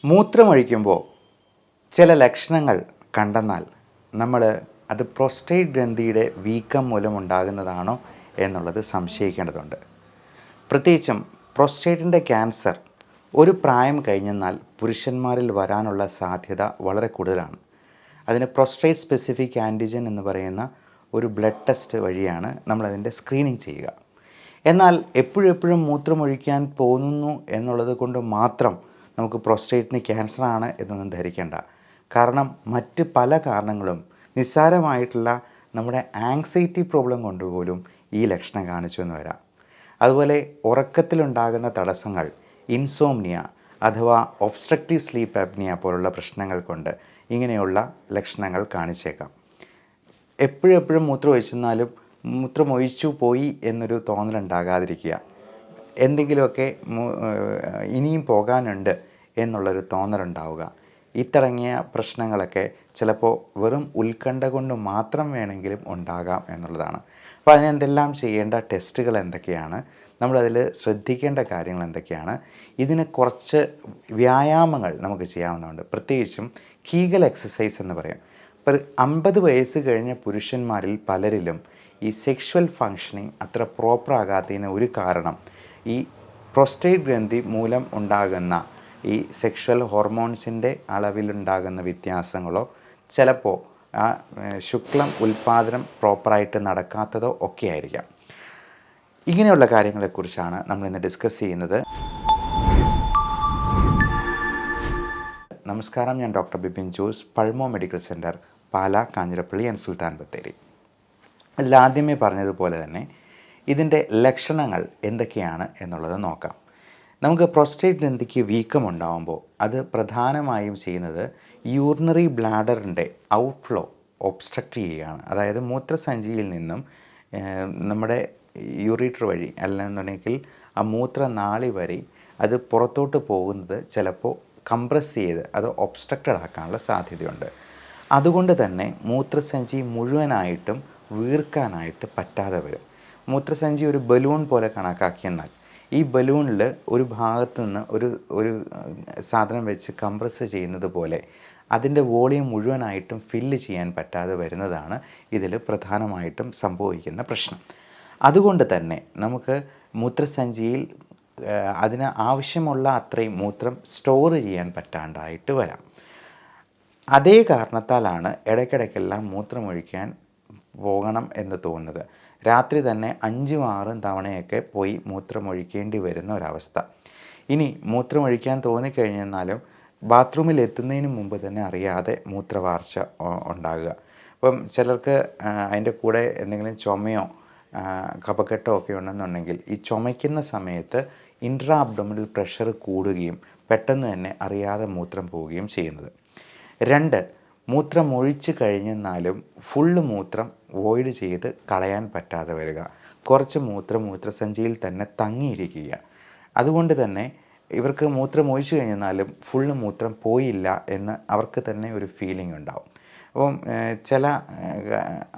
മൂത്രമൊഴിക്കുമ്പോൾ ചില ലക്ഷണങ്ങൾ കണ്ടെന്നാൽ നമ്മൾ അത് പ്രോസ്റ്റേറ്റ് ഗ്രന്ഥിയുടെ വീക്കം മൂലമുണ്ടാകുന്നതാണോ എന്നുള്ളത് സംശയിക്കേണ്ടതുണ്ട്. പ്രത്യേകിച്ചും പ്രോസ്റ്റേറ്റിൻ്റെ ക്യാൻസർ ഒരു പ്രായം കഴിഞ്ഞെന്നാൽ പുരുഷന്മാരിൽ വരാനുള്ള സാധ്യത വളരെ കൂടുതലാണ്. അതിന് പ്രോസ്റ്റേറ്റ് സ്പെസിഫിക് ആൻറ്റിജൻ എന്ന് പറയുന്ന ഒരു ബ്ലഡ് ടെസ്റ്റ് വഴിയാണ് നമ്മളതിൻ്റെ സ്ക്രീനിങ് ചെയ്യുക. എന്നാൽ എപ്പോഴും മൂത്രമൊഴിക്കാൻ പോകുന്നു എന്നുള്ളത് കൊണ്ട് മാത്രം നമുക്ക് പ്രോസ്റ്റേറ്റിന് ക്യാൻസറാണ് എന്നൊന്നും ധരിക്കേണ്ട. കാരണം മറ്റ് പല കാരണങ്ങളും നിസ്സാരമായിട്ടുള്ള നമ്മുടെ ആങ്സൈറ്റി പ്രോബ്ലം കൊണ്ടുപോലും ഈ ലക്ഷണം കാണിച്ചു എന്ന് വരാം. അതുപോലെ ഉറക്കത്തിലുണ്ടാകുന്ന തടസ്സങ്ങൾ, ഇൻസോംനിയ അഥവാ ഒബ്സ്ട്രക്റ്റീവ് സ്ലീപ്പ് ആപ്നിയ പോലുള്ള പ്രശ്നങ്ങൾ കൊണ്ട് ഇങ്ങനെയുള്ള ലക്ഷണങ്ങൾ കാണിച്ചേക്കാം. എപ്പോഴും മൂത്രമൊഴിച്ചെന്നാലും മൂത്രമൊഴിച്ചു പോയി എന്നൊരു തോന്നലുണ്ടാകാതിരിക്കുക. എന്തെങ്കിലുമൊക്കെ ഇനിയും പോകാനുണ്ട് എന്നുള്ളൊരു തോന്നലുണ്ടാവുക. ഇത്തടങ്ങിയ പ്രശ്നങ്ങളൊക്കെ ചിലപ്പോൾ വെറും ഉത്കണ്ഠ കൊണ്ട് മാത്രം വേണമെങ്കിലും ഉണ്ടാകാം എന്നുള്ളതാണ്. അപ്പോൾ അതിനെന്തെല്ലാം ചെയ്യേണ്ട ടെസ്റ്റുകൾ എന്തൊക്കെയാണ്, നമ്മളതിൽ ശ്രദ്ധിക്കേണ്ട കാര്യങ്ങൾ എന്തൊക്കെയാണ്, ഇതിന് കുറച്ച് വ്യായാമങ്ങൾ നമുക്ക് ചെയ്യാവുന്നതുണ്ട്. പ്രത്യേകിച്ചും കീഗൽ എക്സസൈസ് എന്ന് പറയും. അപ്പോൾ 50 വയസ്സ് കഴിഞ്ഞ പുരുഷന്മാരിൽ പലരിലും ഈ സെക്ഷുവൽ ഫങ്ഷനിങ് അത്ര പ്രോപ്പർ ആകാത്തതിന് ഒരു കാരണം ഈ പ്രോസ്റ്റേറ്റ് ഗ്രന്ഥി മൂലം ഉണ്ടാകുന്ന ഈ സെക്ഷുവൽ ഹോർമോൺസിൻ്റെ അളവിലുണ്ടാകുന്ന വ്യത്യാസങ്ങളോ ചിലപ്പോൾ ആ ശുക്ലം ഉൽപ്പാദനം പ്രോപ്പറായിട്ട് നടക്കാത്തതോ ഒക്കെ ആയിരിക്കാം. ഇങ്ങനെയുള്ള കാര്യങ്ങളെക്കുറിച്ചാണ് നമ്മളിന്ന് ഡിസ്കസ് ചെയ്യുന്നത്. നമസ്കാരം, ഞാൻ doctor Bipin Jose, Pulmo medical centre, Pala, Kanjirappally and Sultan Bathery. അതിലാദ്യമേ പറഞ്ഞതുപോലെ തന്നെ ഇതിൻ്റെ ലക്ഷണങ്ങൾ എന്തൊക്കെയാണ് എന്നുള്ളത് നോക്കാം. നമുക്ക് പ്രോസ്റ്റേറ്റ് ഗ്രന്ഥിക്ക് വീക്കമുണ്ടാകുമ്പോൾ അത് പ്രധാനമായും ചെയ്യുന്നത് യൂറിനറി ബ്ലാഡറിൻ്റെ ഔട്ട്ഫ്ലോ ഒബ്സ്ട്രക്റ്റ് ചെയ്യുകയാണ്. അതായത് മൂത്രസഞ്ചിയിൽ നിന്നും നമ്മുടെ യൂറിറ്റർ വഴി അല്ലെന്നുണ്ടെങ്കിൽ ആ മൂത്രനാളി വഴി അത് പുറത്തോട്ട് പോകുന്നത് ചിലപ്പോൾ കംപ്രസ് ചെയ്ത് അത് ഒബ്സ്ട്രക്റ്റഡ് ആക്കാനുള്ള സാധ്യതയുണ്ട്. അതുകൊണ്ട് തന്നെ മൂത്രസഞ്ചി മുഴുവനായിട്ടും വീർക്കാനായിട്ട് പറ്റാതെ വരും. മൂത്രസഞ്ചി ഒരു ബലൂൺ പോലെ കണക്കാക്കിയെന്നാൽ ഈ ബലൂണിൽ ഒരു ഭാഗത്തു നിന്ന് ഒരു സാധനം വെച്ച് കംപ്രസ് ചെയ്യുന്നത് പോലെ അതിൻ്റെ വോളിയം മുഴുവനായിട്ടും ഫില്ല് ചെയ്യാൻ പറ്റാതെ വരുന്നതാണ് ഇതിൽ പ്രധാനമായിട്ടും സംഭവിക്കുന്ന പ്രശ്നം. അതുകൊണ്ട് തന്നെ നമുക്ക് മൂത്രസഞ്ചിയിൽ അതിന് ആവശ്യമുള്ള അത്രയും മൂത്രം സ്റ്റോർ ചെയ്യാൻ പറ്റാണ്ടായിട്ട് വരാം. അതേ കാരണത്താലാണ് ഇടയ്ക്കിടയ്ക്കെല്ലാം മൂത്രമൊഴിക്കാൻ പോകണം എന്ന് തോന്നുന്നത്. രാത്രി തന്നെ 5-6 തവണയൊക്കെ പോയി മൂത്രമൊഴിക്കേണ്ടി വരുന്ന ഒരവസ്ഥ. ഇനി മൂത്രമൊഴിക്കാൻ തോന്നിക്കഴിഞ്ഞെന്നാലും ബാത്റൂമിൽ എത്തുന്നതിന് മുമ്പ് തന്നെ അറിയാതെ മൂത്രവാർച്ച ഉണ്ടാകുക. അപ്പം ചിലർക്ക് അതിൻ്റെ കൂടെ എന്തെങ്കിലും ചുമയോ കഫക്കെട്ടോ ഒക്കെ ഉണ്ടെന്നുണ്ടെങ്കിൽ ഈ ചുമയ്ക്കുന്ന സമയത്ത് ഇൻട്രാ അബ്ഡോമിനൽ പ്രഷർ കൂടുകയും പെട്ടെന്ന് തന്നെ അറിയാതെ മൂത്രം പോവുകയും ചെയ്യുന്നത്. 2, മൂത്രമൊഴിച്ച് കഴിഞ്ഞെന്നാലും ഫുള്ള് മൂത്രം വോയിഡ് ചെയ്ത് കളയാൻ പറ്റാതെ വരിക. കുറച്ച് മൂത്രസഞ്ചിയിൽ തന്നെ തങ്ങിയിരിക്കുക. അതുകൊണ്ട് തന്നെ ഇവർക്ക് മൂത്രമൊഴിച്ച് കഴിഞ്ഞെന്നാലും ഫുള്ള് മൂത്രം പോയില്ല എന്ന് അവർക്ക് തന്നെ ഒരു ഫീലിംഗ് ഉണ്ടാവും. അപ്പം ചില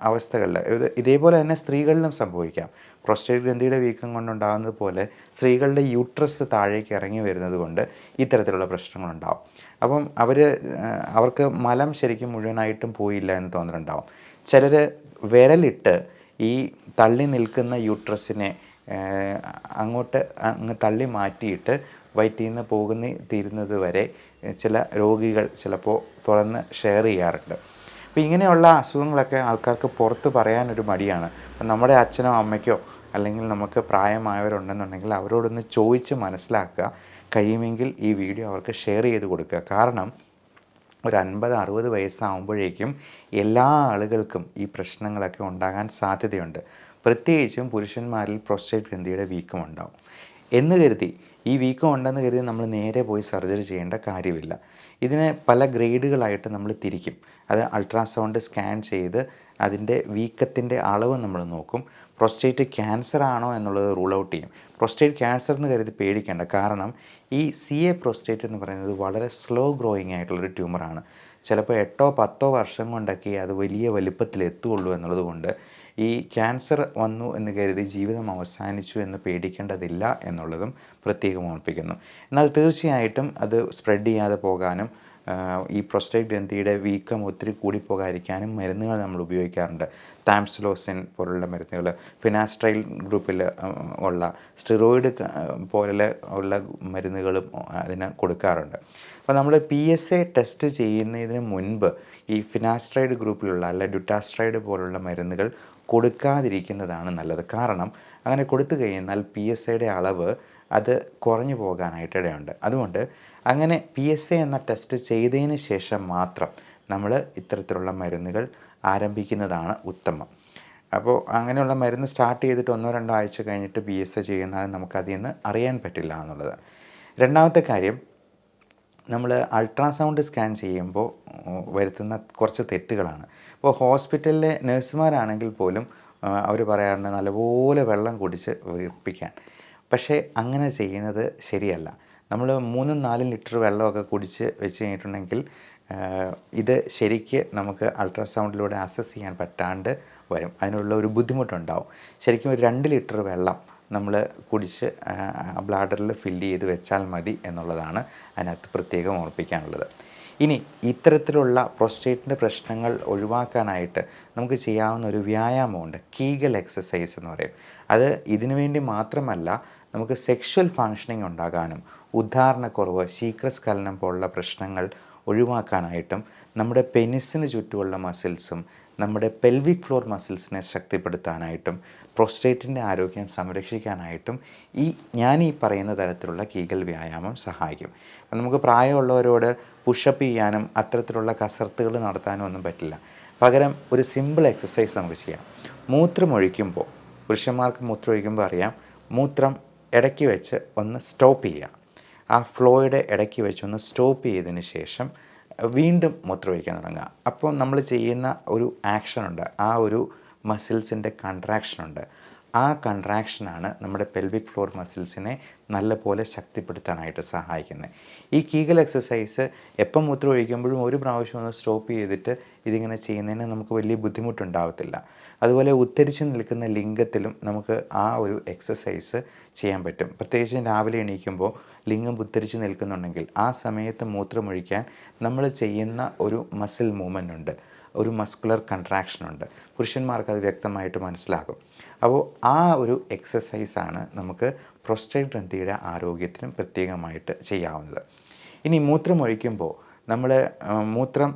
അവസ്ഥകളിൽ ഇതേപോലെ തന്നെ സ്ത്രീകളിലും സംഭവിക്കാം. പ്രോസ്റ്റേറ്റ് ഗ്രന്ഥിയുടെ വീക്കം കൊണ്ടുണ്ടാകുന്നത് പോലെ സ്ത്രീകളുടെ യൂട്രസ് താഴേക്ക് ഇറങ്ങി വരുന്നത് കൊണ്ട് ഇത്തരത്തിലുള്ള പ്രശ്നങ്ങളുണ്ടാവും. അപ്പം അവർക്ക് മലം ശരിക്കും മുഴുവനായിട്ടും പോയില്ല എന്ന് തോന്നലുണ്ടാവും. ചിലർ വിരലിട്ട് ഈ തള്ളി നിൽക്കുന്ന യൂട്രസിനെ അങ്ങ് തള്ളി മാറ്റിയിട്ട് വയറ്റിൽ നിന്ന് തീരുന്നത് വരെ ചില രോഗികൾ ചിലപ്പോൾ തുറന്ന് ഷെയർ ചെയ്യാറുണ്ട്. അപ്പോൾ ഇങ്ങനെയുള്ള അസുഖങ്ങളൊക്കെ ആൾക്കാർക്ക് പുറത്ത് പറയാനൊരു മടിയാണ്. അപ്പം നമ്മുടെ അച്ഛനോ അമ്മയ്ക്കോ അല്ലെങ്കിൽ നമുക്ക് പ്രായമായവരുണ്ടെന്നുണ്ടെങ്കിൽ അവരോടൊന്ന് ചോദിച്ച് മനസ്സിലാക്കുക. കഴിയുമെങ്കിൽ ഈ വീഡിയോ അവർക്ക് ഷെയർ ചെയ്ത് കൊടുക്കുക. കാരണം ഒരു 50-60 വയസ്സാകുമ്പോഴേക്കും എല്ലാ ആളുകൾക്കും ഈ പ്രശ്നങ്ങളൊക്കെ ഉണ്ടാകാൻ സാധ്യതയുണ്ട്. പ്രത്യേകിച്ചും പുരുഷന്മാരിൽ പ്രോസ്റ്റേറ്റ് ഗ്രന്ഥിയുടെ വീക്കം ഉണ്ടാവും എന്ന് കരുതി ഈ വീക്കം ഉണ്ടെന്ന് കരുതി നമ്മൾ നേരെ പോയി സർജറി ചെയ്യേണ്ട കാര്യമില്ല. ഇതിനെ പല ഗ്രേഡുകളായിട്ട് നമ്മൾ തിരിക്കും. അത് അൾട്രാസൗണ്ട് സ്കാൻ ചെയ്ത് അതിൻ്റെ വീക്കത്തിൻ്റെ അളവ് നമ്മൾ നോക്കും. പ്രോസ്റ്റേറ്റ് ക്യാൻസർ ആണോ എന്നുള്ളത് റൂൾ ഔട്ട് ചെയ്യും. പ്രോസ്റ്റേറ്റ് ക്യാൻസർ എന്ന് കരുതി പേടിക്കേണ്ട. കാരണം ഈ CA പ്രോസ്റ്റേറ്റ് എന്ന് പറയുന്നത് വളരെ സ്ലോ ഗ്രോയിങ് ആയിട്ടുള്ളൊരു ട്യൂമറാണ്. ചിലപ്പോൾ 8-10 വർഷം കൊണ്ടൊക്കെ അത് വലിയ വലിപ്പത്തിൽ എത്തുകയുള്ളൂ എന്നുള്ളത് കൊണ്ട് ഈ ക്യാൻസർ വന്നു എന്ന് കരുതി ജീവിതം അവസാനിച്ചു എന്ന് പേടിക്കേണ്ടതില്ല എന്നുള്ളതും പ്രത്യേകം ഓർമ്മിപ്പിക്കുന്നു. എന്നാൽ തീർച്ചയായിട്ടും അത് സ്പ്രെഡ് ചെയ്യാതെ പോകാനും ഈ പ്രോസ്റ്റേറ്റ് ഗ്രന്ഥിയുടെ വീക്കം ഒത്തിരി കൂടിപ്പോകാതിരിക്കാനും മരുന്നുകൾ നമ്മൾ ഉപയോഗിക്കാറുണ്ട്. താംസുലോസിൻ പോലുള്ള മരുന്നുകൾ, ഫിനാസ്ട്രൈൽ ഗ്രൂപ്പിൽ ഉള്ള സ്റ്റെറോയിഡ് പോലെ ഉള്ള മരുന്നുകളും അതിന് കൊടുക്കാറുണ്ട്. അപ്പോൾ നമ്മൾ PSA ടെസ്റ്റ് ചെയ്യുന്നതിന് മുൻപ് ഈ ഫിനാസ്ട്രൈഡ് ഗ്രൂപ്പിലുള്ള അല്ല ഡ്യൂട്ടാസ്ട്രൈഡ് പോലുള്ള മരുന്നുകൾ കൊടുക്കാതിരിക്കുന്നതാണ് നല്ലത്. കാരണം അങ്ങനെ കൊടുത്തു കഴിഞ്ഞാൽ PSAയുടെ അളവ് അത് കുറഞ്ഞു പോകാനായിട്ട് ഇടയുണ്ട്. അതുകൊണ്ട് അങ്ങനെ PSA എന്ന ടെസ്റ്റ് ചെയ്തതിന് ശേഷം മാത്രം നമ്മൾ ഇത്തരത്തിലുള്ള മരുന്നുകൾ ആരംഭിക്കുന്നതാണ് ഉത്തമം. അപ്പോൾ അങ്ങനെയുള്ള മരുന്ന് സ്റ്റാർട്ട് ചെയ്തിട്ട് 1-2 ആഴ്ച കഴിഞ്ഞിട്ട് PSA ചെയ്യുന്നാൽ നമുക്കതിൽ നിന്ന് അറിയാൻ പറ്റില്ല എന്നുള്ളത്. രണ്ടാമത്തെ കാര്യം, നമ്മൾ അൾട്രാസൗണ്ട് സ്കാൻ ചെയ്യുമ്പോൾ വരുത്തുന്ന കുറച്ച് തെറ്റുകളാണ്. ഇപ്പോൾ ഹോസ്പിറ്റലിലെ നഴ്സുമാരാണെങ്കിൽ പോലും അവർ പറയാറുണ്ട് നല്ലപോലെ വെള്ളം കുടിച്ച് വീർപ്പിക്കാൻ. പക്ഷേ അങ്ങനെ ചെയ്യുന്നത് ശരിയല്ല. നമ്മൾ 3-4 ലിറ്റർ വെള്ളമൊക്കെ കുടിച്ച് വെച്ച് കഴിഞ്ഞിട്ടുണ്ടെങ്കിൽ ഇത് ശരിക്ക് നമുക്ക് അൾട്രാസൗണ്ടിലൂടെ അസസ് ചെയ്യാൻ പറ്റാണ്ട് വരും. അതിനുള്ള ഒരു ബുദ്ധിമുട്ടുണ്ടാവും. ശരിക്കും ഒരു 2 ലിറ്റർ വെള്ളം നമ്മൾ കുടിച്ച് ബ്ലാഡറിൽ ഫില്ല് ചെയ്ത് വെച്ചാൽ മതി എന്നുള്ളതാണ് അതിനകത്ത് പ്രത്യേകം ഓർമ്മിപ്പിക്കാനുള്ളത്. ഇനി ഇത്തരത്തിലുള്ള പ്രോസ്റ്റേറ്റിൻ്റെ പ്രശ്നങ്ങൾ ഒഴിവാക്കാനായിട്ട് നമുക്ക് ചെയ്യാവുന്ന ഒരു വ്യായാമമുണ്ട്, കീഗൽ എക്സസൈസ് എന്ന് പറയും. അത് ഇതിനു വേണ്ടി മാത്രമല്ല, നമുക്ക് സെക്ഷൽ ഫങ്ഷനിങ് ഉണ്ടാകാനും ഉദ്ധാരണക്കുറവ്, ശീഘ്രസ്ഖലനം പോലുള്ള പ്രശ്നങ്ങൾ ഒഴിവാക്കാനായിട്ടും നമ്മുടെ പെനിസിന് ചുറ്റുമുള്ള മസിൽസും നമ്മുടെ പെൽവിക് ഫ്ലോർ മസിൽസിനെ ശക്തിപ്പെടുത്താനായിട്ടും പ്രോസ്റ്റേറ്റിൻ്റെ ആരോഗ്യം സംരക്ഷിക്കാനായിട്ടും ഞാൻ ഈ പറയുന്ന തരത്തിലുള്ള കീഗൽ വ്യായാമം സഹായിക്കും. അപ്പം നമുക്ക് പ്രായമുള്ളവരോട് പുഷപ്പ് ചെയ്യാനും അത്തരത്തിലുള്ള കസർത്തുകൾ നടത്താനും ഒന്നും പറ്റില്ല. പകരം ഒരു സിമ്പിൾ എക്സസൈസ് നമുക്ക് ചെയ്യാം. മൂത്രമൊഴിക്കുമ്പോൾ, പുരുഷന്മാർക്ക് മൂത്രമൊഴിക്കുമ്പോൾ അറിയാം, മൂത്രം ഇടയ്ക്ക് വെച്ച് ഒന്ന് സ്റ്റോപ്പ് ചെയ്യുക. ആ ഫ്ലോയുടെ ഇടയ്ക്ക് വെച്ച് ഒന്ന് സ്റ്റോപ്പ് ചെയ്തതിന് ശേഷം വീണ്ടും മൂത്രമൊഴിക്കാൻ തുടങ്ങുക. അപ്പോൾ നമ്മൾ ചെയ്യുന്ന ഒരു ആക്ഷനുണ്ട്, ആ ഒരു മസിൽസിൻ്റെ കൺട്രാക്ഷനുണ്ട്. ആ കൺട്രാക്ഷനാണ് നമ്മുടെ പെൽവിക് ഫ്ലോർ മസിൽസിനെ നല്ലപോലെ ശക്തിപ്പെടുത്താനായിട്ട് സഹായിക്കുന്നത്. ഈ കീഗൽ എക്സസൈസ് എപ്പം മൂത്രം ഒഴിക്കുമ്പോഴും ഒരു പ്രാവശ്യം ഒന്ന് സ്റ്റോപ്പ് ചെയ്തിട്ട് ഇതിങ്ങനെ ചെയ്യുന്നതിന് നമുക്ക് വലിയ ബുദ്ധിമുട്ടുണ്ടാകത്തില്ല. അതുപോലെ ഉത്തരിച്ച് നിൽക്കുന്ന ലിംഗത്തിലും നമുക്ക് ആ ഒരു എക്സസൈസ് ചെയ്യാൻ പറ്റും. പ്രത്യേകിച്ച് രാവിലെ എണീക്കുമ്പോൾ ലിംഗം ഉത്തരിച്ച് നിൽക്കുന്നുണ്ടെങ്കിൽ ആ സമയത്ത് മൂത്രമൊഴിക്കാൻ നമ്മൾ ചെയ്യുന്ന ഒരു മസിൽ മൂവ്മെൻ്റ് ഉണ്ട്, ഒരു മസ്കുലർ കൺട്രാക്ഷനുണ്ട്. പുരുഷന്മാർക്ക് അത് വ്യക്തമായിട്ട് മനസ്സിലാകും. അപ്പോൾ ആ ഒരു എക്സസൈസാണ് നമുക്ക് പ്രോസ്റ്റേറ്റ് ഗ്രന്ഥിയുടെ ആരോഗ്യത്തിനും പ്രത്യേകമായിട്ട് ചെയ്യാവുന്നത്. ഇനി മൂത്രമൊഴിക്കുമ്പോൾ നമ്മൾ മൂത്രം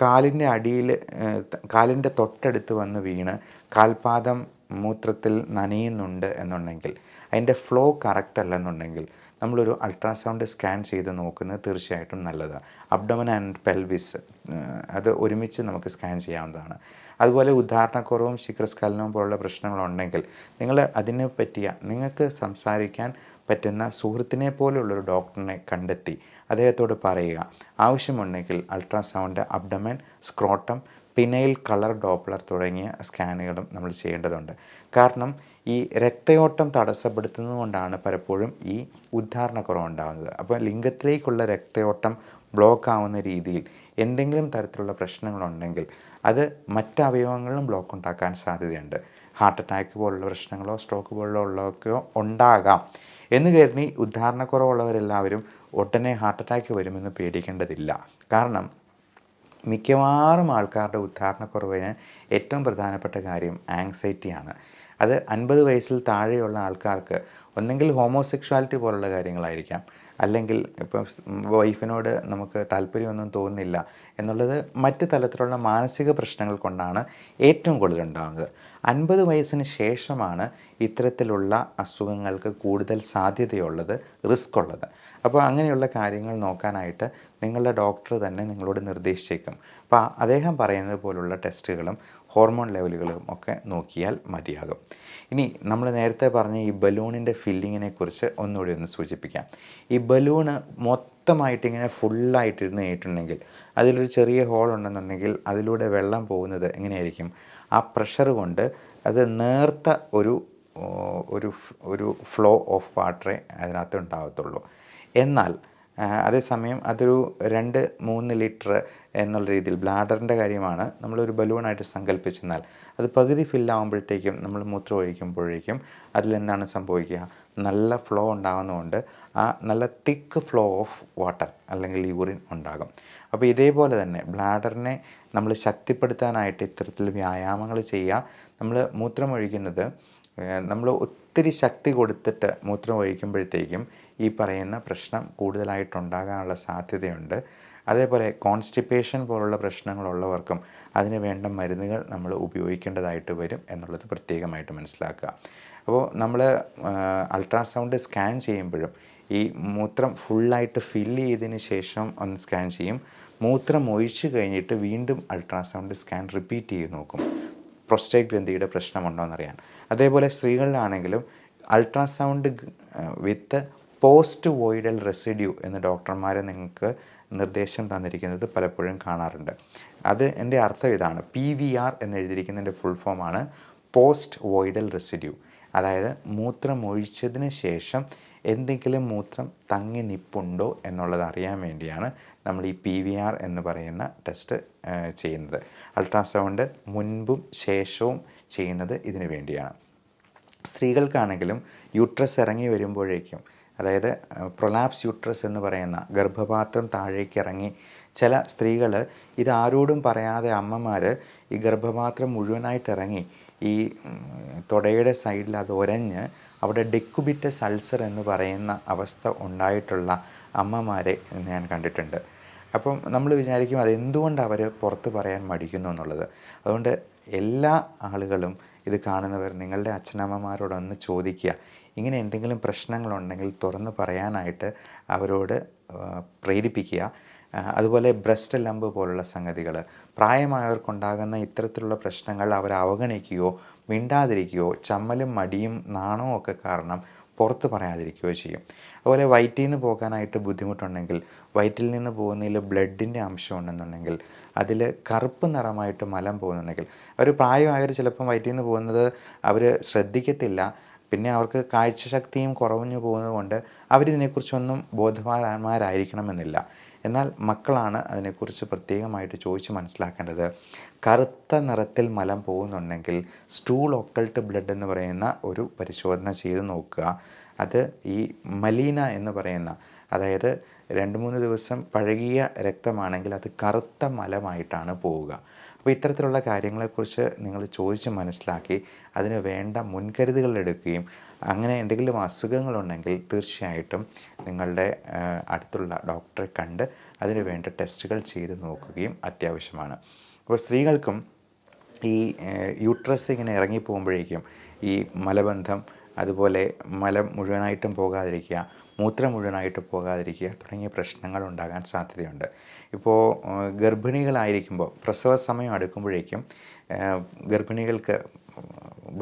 കാലിൻ്റെ അടിയിൽ, കാലിൻ്റെ തൊട്ടടുത്ത് വന്ന് വീണ് കാൽപാദം മൂത്രത്തിൽ നനയുന്നുണ്ട് എന്നുണ്ടെങ്കിൽ, അതിൻ്റെ ഫ്ലോ കറക്റ്റ് അല്ലെന്നുണ്ടെങ്കിൽ നമ്മളൊരു അൾട്രാസൗണ്ട് സ്കാൻ ചെയ്ത് നോക്കുന്നത് തീർച്ചയായിട്ടും നല്ലതാണ്. അബ്ഡോമൻ ആൻഡ് പെൽവിസ് അത് ഒരുമിച്ച് നമുക്ക് സ്കാൻ ചെയ്യാവുന്നതാണ്. അതുപോലെ ഉദ്ധാരണക്കുറവും ശീഘ്രസ്ഖലനവും പോലുള്ള പ്രശ്നങ്ങളുണ്ടെങ്കിൽ നിങ്ങൾ അതിനെ പറ്റിയ നിങ്ങൾക്ക് സംസാരിക്കാൻ പറ്റുന്ന സുഹൃത്തിനെ പോലുള്ളൊരു ഡോക്ടറിനെ കണ്ടെത്തി അദ്ദേഹത്തോട് പറയുക. ആവശ്യമുണ്ടെങ്കിൽ ultrasound, abdomen, scrotum, penile colour Doppler തുടങ്ങിയ സ്കാനുകളും നമ്മൾ ചെയ്യേണ്ടതുണ്ട്. കാരണം ഈ രക്തയോട്ടം തടസ്സപ്പെടുത്തുന്നതുകൊണ്ടാണ് പലപ്പോഴും ഈ ഉദ്ധാരണക്കുറവ് ഉണ്ടാകുന്നത്. അപ്പോൾ ലിംഗത്തിലേക്കുള്ള രക്തയോട്ടം ബ്ലോക്ക് ആവുന്ന രീതിയിൽ എന്തെങ്കിലും തരത്തിലുള്ള പ്രശ്നങ്ങളുണ്ടെങ്കിൽ അത് മറ്റ് അവയവങ്ങളിലും ബ്ലോക്ക് ഉണ്ടാക്കാൻ സാധ്യതയുണ്ട്. ഹാർട്ട് അറ്റാക്ക് പോലുള്ള പ്രശ്നങ്ങളോ സ്ട്രോക്ക് പോലുള്ളതൊക്കെയോ ഉണ്ടാകാം എന്ന് കരുതി ഉദ്ധാരണക്കുറവുള്ളവരെല്ലാവരും ഉടനെ ഹാർട്ട് അറ്റാക്ക് വരുമെന്ന് പേടിക്കേണ്ടതില്ല. കാരണം മിക്കവാറും ആൾക്കാരുടെ ഉദ്ധാരണക്കുറവിന് ഏറ്റവും പ്രധാനപ്പെട്ട കാര്യം ആങ്സൈറ്റിയാണ്. അത് 50 വയസ്സിൽ താഴെയുള്ള ആൾക്കാർക്ക് ഒന്നെങ്കിൽ ഹോമോസെക്ഷുവാലിറ്റി പോലുള്ള കാര്യങ്ങളായിരിക്കാം, അല്ലെങ്കിൽ ഇപ്പം വൈഫിനോട് നമുക്ക് താല്പര്യമൊന്നും തോന്നുന്നില്ല എന്നുള്ളത് മറ്റ് തലത്തിലുള്ള മാനസിക പ്രശ്നങ്ങൾ കൊണ്ടാണ് ഏറ്റവും കൂടുതൽ ഉണ്ടാകുന്നത്. 50 വയസ്സിന് ശേഷമാണ് ഇത്തരത്തിലുള്ള അസുഖങ്ങൾക്ക് കൂടുതൽ സാധ്യതയുള്ളത്, റിസ്ക് ഉള്ളത്. അപ്പോൾ അങ്ങനെയുള്ള കാര്യങ്ങൾ നോക്കാനായിട്ട് നിങ്ങളുടെ ഡോക്ടർ തന്നെ നിങ്ങളോട് നിർദ്ദേശിച്ചേക്കും. അപ്പോൾ അദ്ദേഹം പറയുന്നത് പോലുള്ള ടെസ്റ്റുകളും ഹോർമോൺ ലെവലുകളും ഒക്കെ നോക്കിയാൽ മതിയാകും. ഇനി നമ്മൾ നേരത്തെ പറഞ്ഞ ഈ ബലൂണിൻ്റെ ഫില്ലിങ്ങിനെ കുറിച്ച് ഒന്നുകൂടി ഒന്ന് സൂചിപ്പിക്കാം. ഈ ബലൂണ് മൊത്തമായിട്ടിങ്ങനെ ഫുള്ളായിട്ടിരുന്ന് കഴിഞ്ഞിട്ടുണ്ടെങ്കിൽ അതിലൊരു ചെറിയ ഹോൾ ഉണ്ടെന്നുണ്ടെങ്കിൽ അതിലൂടെ വെള്ളം പോകുന്നത് എങ്ങനെയായിരിക്കും? ആ പ്രഷർ കൊണ്ട് അത് നേർത്ത ഒരു ഫ്ലോ ഓഫ് വാട്ടറേ അതിനകത്ത് ഉണ്ടാകത്തുള്ളൂ. എന്നാൽ അതേസമയം അതൊരു 2-3 ലിറ്റർ എന്നുള്ള രീതിയിൽ ബ്ലാഡറിൻ്റെ കാര്യമാണ് നമ്മളൊരു ബലൂണായിട്ട് സങ്കല്പിച്ചെന്നാൽ അത് പകുതി ഫില്ലാകുമ്പോഴത്തേക്കും നമ്മൾ മൂത്രം ഒഴിക്കുമ്പോഴേക്കും അതിലെന്താണ് സംഭവിക്കുക, നല്ല ഫ്ലോ ഉണ്ടാകുന്നതുകൊണ്ട് ആ നല്ല തിക്ക് ഫ്ലോ ഓഫ് വാട്ടർ അല്ലെങ്കിൽ യൂറിൻ ഉണ്ടാകും. അപ്പോൾ ഇതേപോലെ തന്നെ ബ്ലാഡറിനെ നമ്മൾ ശക്തിപ്പെടുത്താനായിട്ട് ഇത്തരത്തിൽ വ്യായാമങ്ങൾ ചെയ്യുക. നമ്മൾ മൂത്രം ഒഴിക്കുന്നത് നമ്മൾ ഒത്തിരി ശക്തി കൊടുത്തിട്ട് മൂത്രം ഒഴിക്കുമ്പോഴത്തേക്കും ഈ പറയുന്ന പ്രശ്നം കൂടുതലായിട്ടുണ്ടാകാനുള്ള സാധ്യതയുണ്ട്. അതേപോലെ കോൺസ്റ്റിപ്പേഷൻ പോലുള്ള പ്രശ്നങ്ങളുള്ളവർക്കും അതിന് വേണ്ട മരുന്നുകൾ നമ്മൾ ഉപയോഗിക്കേണ്ടതായിട്ട് വരും എന്നുള്ളത് പ്രത്യേകമായിട്ട് മനസ്സിലാക്കുക. അപ്പോൾ നമ്മൾ അൾട്രാസൗണ്ട് സ്കാൻ ചെയ്യുമ്പോഴും ഈ മൂത്രം ഫുള്ളായിട്ട് ഫില്ല് ചെയ്തതിന് ശേഷം ഒന്ന് സ്കാൻ ചെയ്യും. മൂത്രം ഒഴിച്ച് കഴിഞ്ഞിട്ട് വീണ്ടും അൾട്രാസൗണ്ട് സ്കാൻ റിപ്പീറ്റ് ചെയ്ത് നോക്കും, പ്രോസ്റ്റേറ്റ് ഗ്രന്ഥിയുടെ പ്രശ്നമുണ്ടോ എന്നറിയാൻ. അതേപോലെ സ്ത്രീകളിലാണെങ്കിലും അൾട്രാസൗണ്ട് വിത്ത് പോസ്റ്റ് വോയിഡൽ റെസിഡ്യൂ എന്ന് ഡോക്ടർമാർ നിങ്ങൾക്ക് നിർദ്ദേശം തന്നിരിക്കുന്നത് പലപ്പോഴും കാണാറുണ്ട്. അത് എൻ്റെ അർത്ഥം ഇതാണ്, PVR എന്ന് എഴുതിയിരിക്കുന്നതിൻ്റെ ഫുൾ ഫോമാണ് പോസ്റ്റ് വോയിഡൽ റെസിഡ്യൂ. അതായത് മൂത്രം ഒഴിച്ചതിന് ശേഷം എന്തെങ്കിലും മൂത്രം തങ്ങി നിപ്പുണ്ടോ എന്നുള്ളത് അറിയാൻ വേണ്ടിയാണ് നമ്മൾ ഈ PVR എന്ന് പറയുന്ന ടെസ്റ്റ് ചെയ്യുന്നത്. അൾട്രാസൗണ്ട് മുൻപും ശേഷവും ചെയ്യുന്നത് ഇതിനു വേണ്ടിയാണ്. സ്ത്രീകൾക്കാണെങ്കിലും യൂട്രസ് ഇറങ്ങി വരുമ്പോഴേക്കും, അതായത് പ്രൊലാപ്സ് യൂട്രസ് എന്ന് പറയുന്ന ഗർഭപാത്രം താഴേക്ക് ഇറങ്ങി, ചില സ്ത്രീകൾ ഇത് ആരോടും പറയാതെ അമ്മമാർ ഈ ഗർഭപാത്രം മുഴുവനായിട്ട് ഇറങ്ങി ഈ തുടയുടെ സൈഡിൽ അത് ഒരഞ്ഞ് അവിടെ ഡെക്കുബിറ്റസ് അൾസർ എന്ന് പറയുന്ന അവസ്ഥ ഉണ്ടായിട്ടുള്ള അമ്മമാരെ ഞാൻ കണ്ടിട്ടുണ്ട്. അപ്പം നമ്മൾ വിചാരിക്കും അതെന്തുകൊണ്ട് അവർ പുറത്ത് പറയാൻ മടിക്കുന്നു എന്നുള്ളത്. അതുകൊണ്ട് എല്ലാ ആളുകളും ഇത് കാണുന്നവർ നിങ്ങളുടെ അച്ഛനമ്മമാരോടൊന്ന് ചോദിക്കുക, ഇങ്ങനെ എന്തെങ്കിലും പ്രശ്നങ്ങളുണ്ടെങ്കിൽ തുറന്ന് പറയാനായിട്ട് അവരോട് പ്രേരിപ്പിക്കുക. അതുപോലെ ബ്രസ്റ്റ് ലംബ് പോലുള്ള സംഗതികൾ, പ്രായമായവർക്കുണ്ടാകുന്ന ഇത്തരത്തിലുള്ള പ്രശ്നങ്ങൾ അവർ അവഗണിക്കുകയോ മിണ്ടാതിരിക്കുകയോ ചമ്മലും മടിയും നാണവും ഒക്കെ കാരണം പുറത്ത് പറയാതിരിക്കുകയോ ചെയ്യും. അതുപോലെ വയറ്റിൽ നിന്ന് പോകാനായിട്ട് ബുദ്ധിമുട്ടുണ്ടെങ്കിൽ, വയറ്റിൽ നിന്ന് പോകുന്നതിൽ ബ്ലഡിൻ്റെ അംശം ഉണ്ടെന്നുണ്ടെങ്കിൽ, അതിൽ കറുപ്പ് നിറമായിട്ട് മലം പോകുന്നുണ്ടെങ്കിൽ, അവർ പ്രായമായവർ ചിലപ്പം വയറ്റിൽ നിന്ന് പോകുന്നത് അവർ ശ്രദ്ധിക്കത്തില്ല, പിന്നെ അവർക്ക് കാഴ്ചശക്തിയും കുറഞ്ഞു പോകുന്നത് കൊണ്ട് അവരിതിനെക്കുറിച്ചൊന്നും ബോധവാന്മാരായിരിക്കണമെന്നില്ല. എന്നാൽ മക്കളാണ് അതിനെക്കുറിച്ച് പ്രത്യേകമായിട്ട് ചോദിച്ച് മനസ്സിലാക്കേണ്ടത്. കറുത്ത നിറത്തിൽ മലം പോകുന്നുണ്ടെങ്കിൽ സ്റ്റൂൾ ഒക്കൾട്ട് ബ്ലഡ് എന്ന് പറയുന്ന ഒരു പരിശോധന ചെയ്ത് നോക്കുക. അത് ഈ മലീന എന്ന് പറയുന്ന, അതായത് 2-3 ദിവസം പഴകിയ രക്തമാണെങ്കിൽ അത് കറുത്ത മലമായിട്ടാണ് പോവുക. അപ്പോൾ ഇത്തരത്തിലുള്ള കാര്യങ്ങളെക്കുറിച്ച് നിങ്ങൾ ചോദിച്ച് മനസ്സിലാക്കി അതിന് വേണ്ട മുൻകരുതലുകൾ എടുക്കുകയും, അങ്ങനെ എന്തെങ്കിലും അസുഖങ്ങളുണ്ടെങ്കിൽ തീർച്ചയായിട്ടും നിങ്ങളുടെ അടുത്തുള്ള ഡോക്ടറെ കണ്ട് അതിന് വേണ്ട ടെസ്റ്റുകൾ ചെയ്ത് നോക്കുകയും അത്യാവശ്യമാണ്. അപ്പോൾ സ്ത്രീകൾക്കും ഈ യൂട്രസ് ഇങ്ങനെ ഇറങ്ങിപ്പോകുമ്പോഴേക്കും ഈ മലബന്ധം, അതുപോലെ മലം മുഴുവനായിട്ടും പോകാതിരിക്കുക, മൂത്രം മുഴുവനായിട്ട് പോകാതിരിക്കുക തുടങ്ങിയ പ്രശ്നങ്ങൾ ഉണ്ടാകാൻ സാധ്യതയുണ്ട്. ഇപ്പോൾ ഗർഭിണികളായിരിക്കുമ്പോൾ പ്രസവ സമയം അടുക്കുമ്പോഴേക്കും ഗർഭിണികൾക്ക്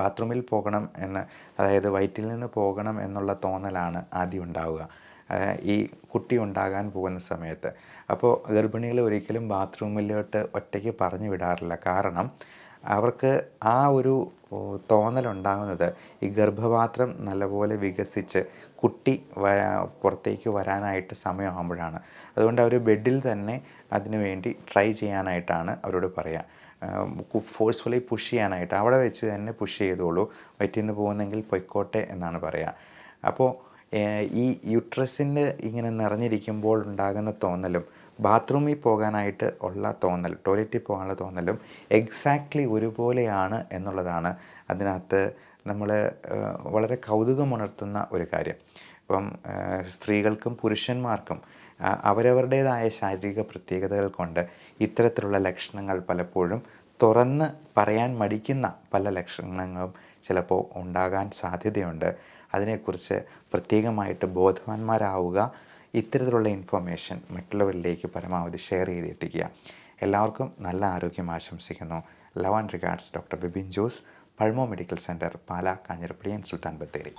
ബാത്റൂമിൽ പോകണം എന്ന്, അതായത് വയറ്റിൽ നിന്ന് പോകണം എന്നുള്ള തോന്നലാണ് ആദ്യം ഉണ്ടാവുക ഈ കുട്ടി ഉണ്ടാകാൻ പോകുന്ന സമയത്ത്. അപ്പോൾ ഗർഭിണികൾ ഒരിക്കലും ബാത്റൂമിലോട്ട് ഒറ്റയ്ക്ക് പറഞ്ഞു വിടാറില്ല. കാരണം അവർക്ക് ആ ഒരു തോന്നലുണ്ടാകുന്നത് ഈ ഗർഭപാത്രം നല്ലപോലെ വികസിച്ച് കുട്ടി പുറത്തേക്ക് വരാനായിട്ട് സമയമാകുമ്പോഴാണ്. അതുകൊണ്ട് അവർ ബെഡിൽ തന്നെ അതിനു വേണ്ടി ട്രൈ ചെയ്യാനായിട്ടാണ് അവരോട് പറയുക. ഫോഴ്സ്ഫുള്ളി പുഷ് ചെയ്യാനായിട്ട് അവിടെ വെച്ച് തന്നെ പുഷ് ചെയ്തോളൂ, വയറ്റിൽ നിന്ന് പോകുന്നെങ്കിൽ പൊയ്ക്കോട്ടെ എന്നാണ് പറയുക. അപ്പോൾ ഈ യൂട്രസിൻ്റെ ഇങ്ങനെ നിറഞ്ഞിരിക്കുമ്പോൾ ഉണ്ടാകുന്ന തോന്നലും ബാത്റൂമിൽ പോകാനായിട്ട് ഉള്ള തോന്നൽ, ടോയ്ലറ്റിൽ പോകാനുള്ള തോന്നലും എക്സാക്ട്ലി ഒരുപോലെയാണ് എന്നുള്ളതാണ് അതിനകത്ത് നമ്മൾ വളരെ കൗതുകമുണർത്തുന്ന ഒരു കാര്യം. ഇപ്പം സ്ത്രീകൾക്കും പുരുഷന്മാർക്കും അവരവരുടേതായ ശാരീരിക പ്രത്യേകതകൾ കൊണ്ട് ഇത്തരത്തിലുള്ള ലക്ഷണങ്ങൾ പലപ്പോഴും തുറന്ന് പറയാൻ മടിക്കുന്ന പല ലക്ഷണങ്ങളും ചിലപ്പോൾ ഉണ്ടാകാൻ സാധ്യതയുണ്ട്. അതിനെക്കുറിച്ച് പ്രത്യേകമായിട്ട് ബോധവാന്മാരാവുക. ഇത്തരത്തിലുള്ള ഇൻഫർമേഷൻ മറ്റുള്ളവരിലേക്ക് പരമാവധി ഷെയർ ചെയ്ത് എത്തിക്കുക. എല്ലാവർക്കും നല്ല ആരോഗ്യം ആശംസിക്കുന്നു. Love and regards, doctor Bibin Jose, Pulmo medical centre, Pala, Kanjirappally and Sultan Bathery.